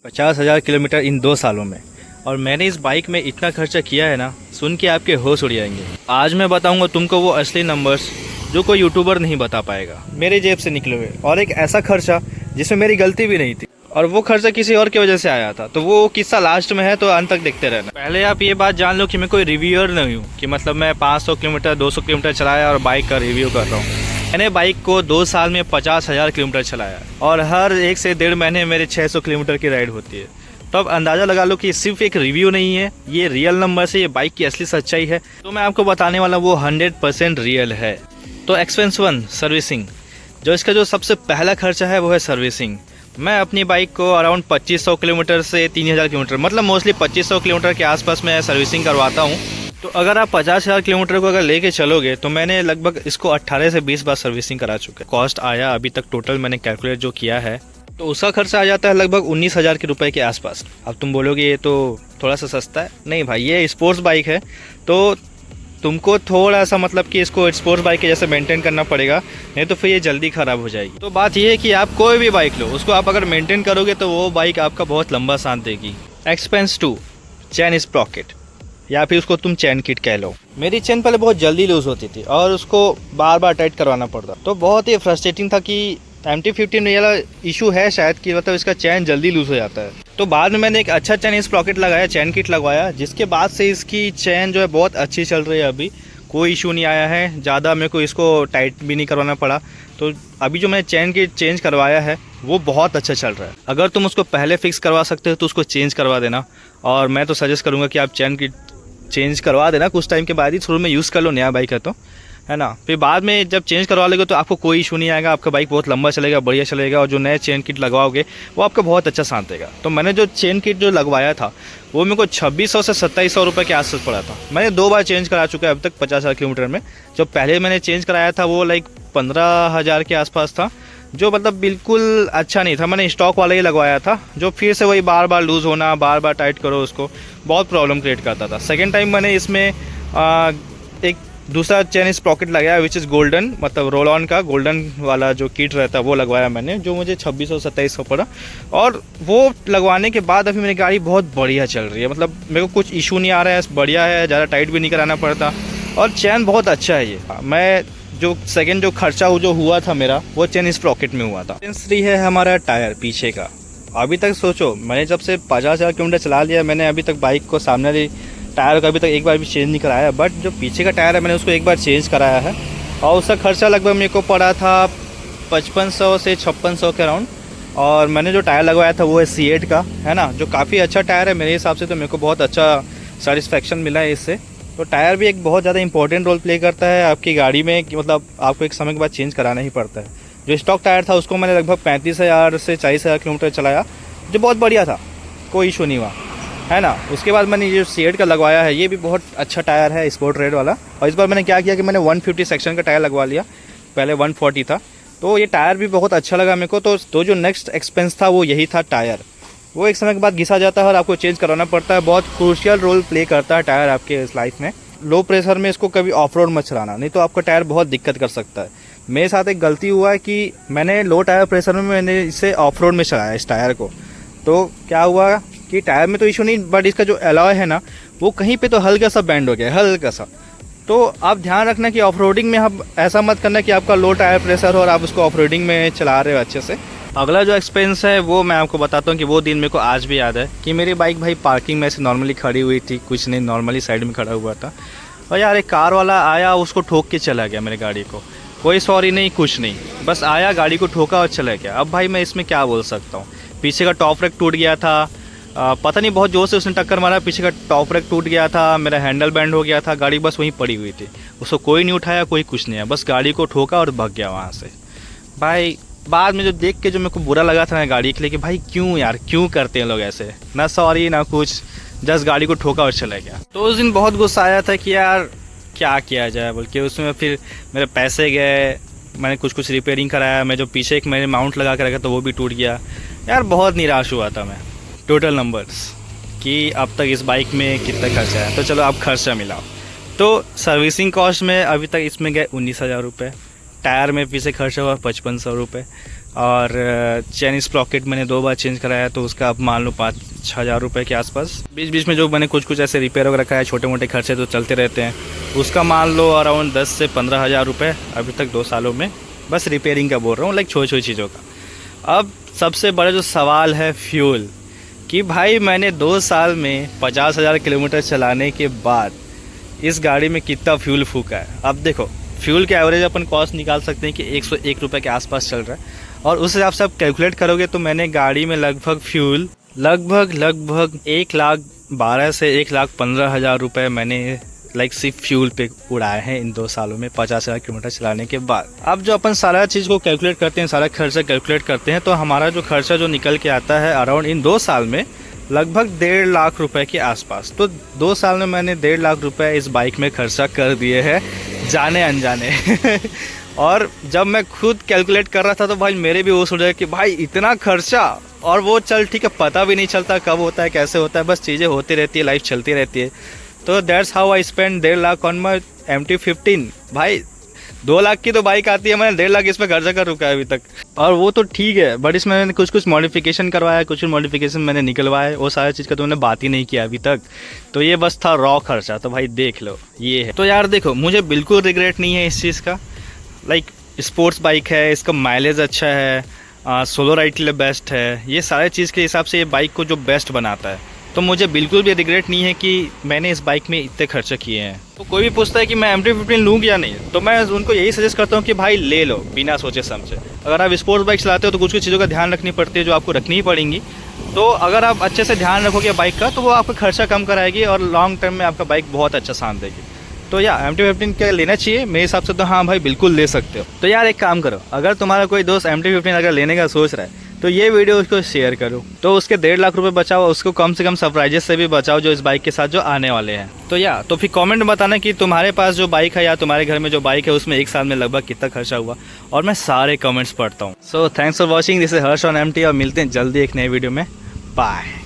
50,000 kilometre इन 2 सालों में। और मैंने इस बाइक में इतना खर्चा किया है ना, सुन के आपके होश उड़ जाएंगे। आज मैं बताऊंगा तुमको वो असली नंबर्स जो कोई यूट्यूबर नहीं बता पाएगा, मेरे जेब से निकले हुए, और एक ऐसा खर्चा जिसमें मेरी गलती भी नहीं थी, और वो खर्चा किसी और की वजह से आया था। तो वो किस्सा लास्ट में है, तो अंत तक देखते रहना। पहले आप ये बात जान लो कि मैं कोई रिव्यूअर नहीं हूँ, कि मतलब मैं 500 किलोमीटर 200 किलोमीटर चलाया और बाइक का रिव्यू कर रहा हूँ। मैंने बाइक को 2 साल में 50,000 किलोमीटर चलाया, और हर 1 से 1.5 महीने मेरे 600 किलोमीटर की राइड होती है। तो अब अंदाज़ा लगा लो कि सिर्फ एक रिव्यू नहीं है, ये रियल नंबर से, ये बाइक की असली सच्चाई है। तो मैं आपको बताने वाला वो 100% रियल है। तो एक्सपेंस 1, सर्विसिंग। जो इसका जो सबसे पहला खर्चा है वो है सर्विसिंग। मैं अपनी बाइक को अराउंड 2500 किलोमीटर से 3000 किलोमीटर, मतलब मोस्टली 2500 किलोमीटर के आसपास मैं सर्विसिंग करवाता हूँ। तो अगर आप 50,000 किलोमीटर को अगर लेके चलोगे तो मैंने लगभग इसको 18 से 20 बार सर्विसिंग करा चुका है। कॉस्ट आया अभी तक टोटल मैंने कैलकुलेट जो किया है, तो उसका खर्चा आ जाता है लगभग 19,000 के रुपए के आसपास। अब तुम बोलोगे ये तो थोड़ा सा सस्ता है। नहीं भाई, ये स्पोर्ट्स बाइक है, तो तुमको थोड़ा सा मतलब कि इसको स्पोर्ट्स बाइक के जैसे मेंटेन करना पड़ेगा, नहीं तो फिर ये जल्दी ख़राब हो जाएगी। तो बात ये है कि आप कोई भी बाइक लो, उसको आप अगर मेंटेन करोगे तो वो बाइक आपका बहुत लंबा साथ देगी। एक्सपेंस 2, चैन स्प्रॉकेट, या फिर उसको तुम चैन किट कह लो। मेरी चैन पहले बहुत जल्दी लूज़ होती थी और उसको बार बार टाइट करवाना पड़ता, तो बहुत ही फ्रस्ट्रेटिंग था कि MT-15 में ये इशू है शायद कि मतलब इसका चैन जल्दी लूज़ हो जाता है। तो बाद में मैंने एक अच्छा चैन स्प्रॉकेट लगाया, चैन किट लगवाया, जिसके बाद से इसकी चैन जो है बहुत अच्छी चल रही है। अभी कोई इशू नहीं आया है, ज़्यादा मेरे को इसको टाइट भी नहीं करवाना पड़ा। तो अभी जो मैंने चैन किट चेंज करवाया है वो बहुत अच्छा चल रहा है। अगर तुम उसको पहले फिक्स करवा सकते हो तो उसको चेंज करवा देना, और मैं तो सजेस्ट करूँगा कि आप चैन किट चेंज करवा देना कुछ टाइम के बाद ही। शुरू में यूज़ कर लो, नया बाइक है तो, है ना। फिर बाद में जब चेंज करवा लोगे तो आपको कोई इशू नहीं आएगा, आपका बाइक बहुत लंबा चलेगा, बढ़िया चलेगा, और जो नए चेन किट लगवाओगे वो आपका बहुत अच्छा साथ देगा। तो मैंने जो चेन किट जो लगवाया था वो मेरे को 2600 से 2700 रुपये के आसपास पड़ा था। मैंने 2 बार चेंज करा चुका है अब तक 50,000 किलोमीटर में। जो पहले मैंने चेंज कराया था वो लाइक 15,000 के आसपास था, जो मतलब बिल्कुल अच्छा नहीं था। मैंने स्टॉक वाला ही लगवाया था, जो फिर से वही बार बार लूज़ होना, बार बार टाइट करो, उसको बहुत प्रॉब्लम क्रिएट करता था। सेकेंड टाइम मैंने इसमें एक दूसरा चेन स्प्रॉकेट लगाया विच इज़ गोल्डन, मतलब रोल ऑन का गोल्डन वाला जो किट रहता है वो लगवाया मैंने, जो मुझे 2600-2700 पड़ा। और वो लगवाने के बाद अभी मेरी गाड़ी बहुत बढ़िया चल रही है, मतलब मेरे को कुछ इशू नहीं आ रहा है, बढ़िया है, ज़्यादा टाइट भी नहीं कराना पड़ता, और चैन बहुत अच्छा है ये। मैं जो सेकेंड जो खर्चा जो हुआ था मेरा वो चेन स्प्रॉकेट में हुआ था। एक्सपेंस 3 है हमारा टायर पीछे का। अभी तक सोचो, मैंने जब से 50,000 किलोमीटर चला लिया, मैंने अभी तक बाइक को सामने वाली टायर का अभी तक एक बार भी चेंज नहीं कराया, बट जो पीछे का टायर है मैंने उसको एक बार चेंज कराया है, और उसका खर्चा लगभग मेरे को पड़ा था 5500 से 5600 के अराउंड। और मैंने जो टायर लगवाया था वो है C8 का, है ना, जो काफ़ी अच्छा टायर है मेरे हिसाब से। तो मेरे को बहुत अच्छा सेटिस्फेक्शन मिला है इससे। तो टायर भी एक बहुत ज़्यादा इंपॉर्टेंट रोल प्ले करता है आपकी गाड़ी में, कि मतलब आपको एक समय के बाद चेंज कराना ही पड़ता है। जो स्टॉक टायर था उसको मैंने लगभग 35,000 से 40,000 किलोमीटर चलाया, जो बहुत बढ़िया था, कोई इशू नहीं हुआ, है ना। उसके बाद मैंने जो C8 का लगवाया है, ये भी बहुत अच्छा टायर है, स्पोर्ट रेड वाला। और इस बार मैंने क्या किया कि मैंने 150 सेक्शन का टायर लगवा लिया, पहले 140 था, तो ये टायर भी बहुत अच्छा लगा मेरे को। तो जो नेक्स्ट एक्सपेंस था वो यही था टायर। वो एक समय के बाद घिसा जाता है और आपको चेंज कराना पड़ता है, बहुत क्रूशियल रोल प्ले करता है टायर आपके इस लाइफ में। लो प्रेशर में इसको कभी ऑफ रोड मत चलाना, नहीं तो आपका टायर बहुत दिक्कत कर सकता है। मेरे साथ एक गलती हुआ है कि मैंने लो टायर प्रेशर में मैंने इसे ऑफ रोड में चलाया इस टायर को। तो क्या हुआ कि टायर में तो इशू नहीं, बट इसका जो एलॉय है ना वो कहीं पे तो हल्का सा बैंड हो गया, हल्का सा। तो आप ध्यान रखना कि ऑफ रोडिंग में आप ऐसा मत करना कि आपका लो टायर प्रेशर हो और आप उसको ऑफ रोडिंग में चला रहे हो अच्छे से। अगला जो एक्सपेंस है वो मैं आपको बताता हूँ कि वो दिन मेरे को आज भी याद है कि मेरी बाइक भाई पार्किंग में ऐसे नॉर्मली खड़ी हुई थी, कुछ नहीं, नॉर्मली साइड में खड़ा हुआ था, और यार एक कार वाला आया, उसको ठोक के चला गया मेरी गाड़ी को। कोई सॉरी नहीं, कुछ नहीं, बस आया, गाड़ी को ठोका और चला गया। अब भाई मैं इसमें क्या बोल सकता हूँ, पीछे का टॉप रेक टूट गया था, पता नहीं बहुत जोर से उसने टक्कर मारा, पीछे का टॉप रेक टूट गया था, मेरा हैंडल बैंड हो गया था, गाड़ी बस वहीं पड़ी हुई थी, उसको कोई नहीं उठाया, कोई कुछ नहीं है, बस गाड़ी को ठोका और भाग गया वहाँ से। भाई बाद में जो देख के जो मेरे को बुरा लगा था ना गाड़ी के लिए, कि भाई क्यों यार, क्यों करते हैं लोग ऐसे, ना सॉरी ना कुछ, जस्ट गाड़ी को ठोका और चला गया। तो उस दिन बहुत गुस्सा आया था कि यार क्या किया जाए बोल के। उसमें फिर मेरे पैसे गए, मैंने कुछ रिपेयरिंग कराया, मैं जो पीछे एक मैंने माउंट लगा के रखा था वो भी टूट गया। यार बहुत निराश हुआ था मैं। टोटल नंबर्स कि अब तक इस बाइक में कितना खर्चा है, तो चलो आप खर्चा मिलाओ। तो सर्विसिंग कॉस्ट में अभी तक इसमें गए 19,000 रुपये, टायर में पीछे खर्चा हुआ 5500 रुपये, और चेन स्प्रॉकेट मैंने 2 बार चेंज कराया, तो उसका अब मान लो 5-6 हज़ार रुपये के आसपास। बीच बीच में जो मैंने कुछ ऐसे रिपेयर वगैरह रखा है, छोटे मोटे खर्चे तो चलते रहते हैं, उसका मान लो अराउंड 10 से 15 हज़ार रुपये अभी तक 2 सालों में, बस रिपेयरिंग का बोल रहा हूँ, लाइक छोटी छोटी चीज़ों का। अब सबसे बड़ा जो सवाल है फ्यूल, कि भाई मैंने 2 साल में 50,000 किलोमीटर चलाने के बाद इस गाड़ी में कितना फ्यूल फूका है। अब देखो, फ्यूल के एवरेज अपन कॉस्ट निकाल सकते हैं कि 101 रुपये के आसपास चल रहा है, और उस हिसाब से आप कैलकुलेट करोगे तो मैंने गाड़ी में लगभग फ्यूल लगभग 1,12,000 से 1,15,000 रुपये मैंने लाइक सिर्फ फ्यूल पे उड़ाए हैं इन 2 सालों में 50,000 किलोमीटर चलाने के बाद। अब जो अपन सारा चीज़ को कैलकुलेट करते हैं, सारा खर्चा कैलकुलेट करते हैं, तो हमारा जो खर्चा जो निकल के आता है अराउंड इन 2 साल में लगभग 1.5 लाख रुपए के आसपास। तो 2 साल में मैंने 1.5 लाख रुपए इस बाइक में खर्चा कर दिए हैं, जाने अनजाने। और जब मैं खुद कैलकुलेट कर रहा था तो भाई मेरे भी वो सोच रहे कि भाई इतना खर्चा, और वो चल ठीक है, पता भी नहीं चलता कब होता है कैसे होता है, बस चीज़ें होती रहती है, लाइफ चलती रहती है। तो that's how I spend 1.5 lakh on my MT-15। भाई 2 लाख की तो बाइक आती है, मैंने 1.5 लाख इस पर खर्चा कर रुका है अभी तक। और वो तो ठीक है, बट इसमें मैंने कुछ मॉडिफिकेशन करवाया, कुछ मॉडिफिकेशन मैंने निकलवाए, वो सारी चीज़ का तो मैंने बात ही नहीं किया अभी तक। तो ये बस था रॉ खर्चा, तो भाई देख लो ये है। तो यार देखो, मुझे बिल्कुल रिग्रेट नहीं है इस चीज़ का। लाइक स्पोर्ट्स बाइक है, इसका माइलेज अच्छा है, सोलो राइड के लिए बेस्ट है, ये सारे चीज़ के हिसाब से ये बाइक को जो बेस्ट बनाता है, तो मुझे बिल्कुल भी रिग्रेट नहीं है कि मैंने इस बाइक में इतने खर्चे किए हैं। तो कोई भी पूछता है कि मैं MT-15 लूँ या नहीं, तो मैं उनको यही सजेस्ट करता हूँ कि भाई ले लो बिना सोचे समझे। अगर आप स्पोर्ट्स बाइक चलाते हो तो कुछ चीज़ों का ध्यान रखनी पड़ती है जो आपको रखनी ही पड़ेंगी। तो अगर आप अच्छे से ध्यान रखोगे बाइक का, तो वो आपका खर्चा कम कराएगी और लॉन्ग टर्म में आपका बाइक बहुत अच्छा साथ देगी। तो या MT-15 क्या लेना चाहिए मेरे हिसाब से, तो हाँ भाई बिल्कुल ले सकते हो। तो यार एक काम करो, अगर तुम्हारा कोई दोस्त MT-15 अगर लेने का सोच रहा है तो ये वीडियो उसको शेयर करो, तो उसके 1.5 लाख रुपए बचाओ, उसको कम से कम सरप्राइजेस से भी बचाओ जो इस बाइक के साथ जो आने वाले हैं। तो फिर कमेंट में बताना कि तुम्हारे पास जो बाइक है या तुम्हारे घर में जो बाइक है उसमें 1 साल में लगभग कितना खर्चा हुआ, और मैं सारे कमेंट्स पढ़ता हूँ। So thanks for watching, this is Harsh on MT, और मिलते हैं जल्दी एक नए वीडियो में। बाय।